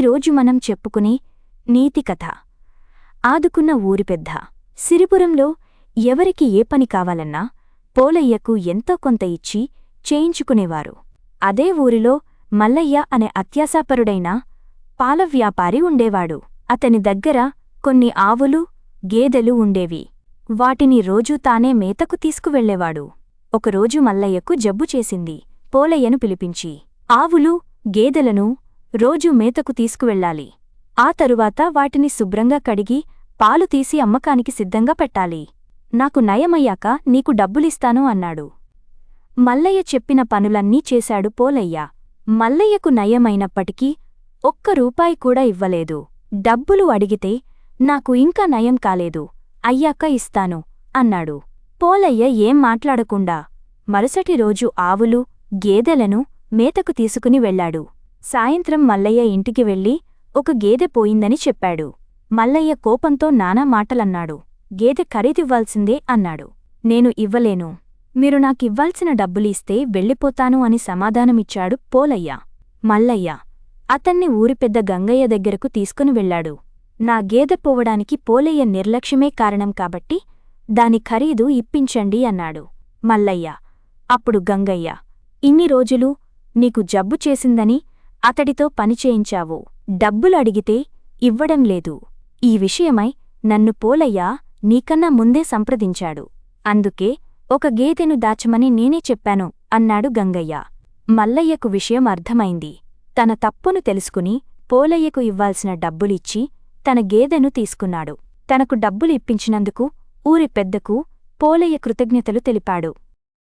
ఈరోజు మనం చెప్పుకునే నీతి కథ. ఆదుకున్న ఊరి పెద్ద. సిరిపురంలో ఎవరికి ఏ పని కావాలన్నా పోలయ్యకు ఎంతో కొంత ఇచ్చి చేయించుకునేవారు. అదే ఊరిలో మల్లయ్య అనే అత్యాశాపరుడైన పాల వ్యాపారి ఉండేవాడు. అతని దగ్గర కొన్ని ఆవులు, గేదెలు ఉండేవి. వాటిని రోజూ తానే మేతకు తీసుకువెళ్లేవాడు. ఒకరోజు మల్లయ్యకు జబ్బు చేసింది. పోలయ్యను పిలిపించి, ఆవులు, గేదెలను రోజూ మేతకు తీసుకువెళ్ళాలి. ఆ తరువాత వాటిని శుభ్రంగా కడిగి పాలు తీసి అమ్మకానికి సిద్ధంగా పెట్టాలి. నాకు నయమయ్యాక నీకు డబ్బులిస్తాను అన్నాడు. మల్లయ్య చెప్పిన పనులన్నీ చేశాడు పోలయ్య. మల్లయ్యకు నయమైనప్పటికీ ఒక్క రూపాయి కూడా ఇవ్వలేదు. డబ్బులు అడిగితే నాకు ఇంకా నయం కాలేదు, అయ్యాక ఇస్తాను అన్నాడు. పోలయ్య ఏం మాట్లాడకుండా మరుసటి రోజు ఆవులు, గేదెలను మేతకు తీసుకుని వెళ్లాడు. సాయంత్రం మల్లయ్య ఇంటికి వెళ్లి ఒక గేదె పోయిందని చెప్పాడు. మల్లయ్య కోపంతో నానా మాటలన్నాడు. గేదె ఖరీదివ్వాల్సిందే అన్నాడు. నేను ఇవ్వలేను, మీరు నాకివ్వాల్సిన డబ్బులిస్తే వెళ్ళిపోతాను అని సమాధానమిచ్చాడు పోలయ్య. మల్లయ్య అతన్ని ఊరి పెద్ద గంగయ్య దగ్గరకు తీసుకుని వెళ్లాడు. నా గేదె పోవడానికి పోలయ్య నిర్లక్ష్యమే కారణం కాబట్టి దాని ఖరీదు ఇప్పించండి అన్నాడు. మల్లయ్య అప్పుడు గంగయ్య, ఇన్ని రోజులు నీకు జబ్బు చేసిందని అతడితో పనిచేయించావు. డబ్బులు అడిగితే ఇవ్వడం లేదు. ఈ విషయమై నన్ను పోలయ్య నీకన్నా ముందే సంప్రదించాడు. అందుకే ఒక గేదెను దాచమని నేనే చెప్పాను అన్నాడు గంగయ్య. మల్లయ్యకు విషయం అర్థమైంది. తన తప్పును తెలుసుకుని పోలయ్యకు ఇవ్వాల్సిన డబ్బులిచ్చి తన గేదెను తీసుకున్నాడు. తనకు డబ్బులు ఇప్పించినందుకు ఊరి పెద్దకు పోలయ్య కృతజ్ఞతలు తెలిపాడు.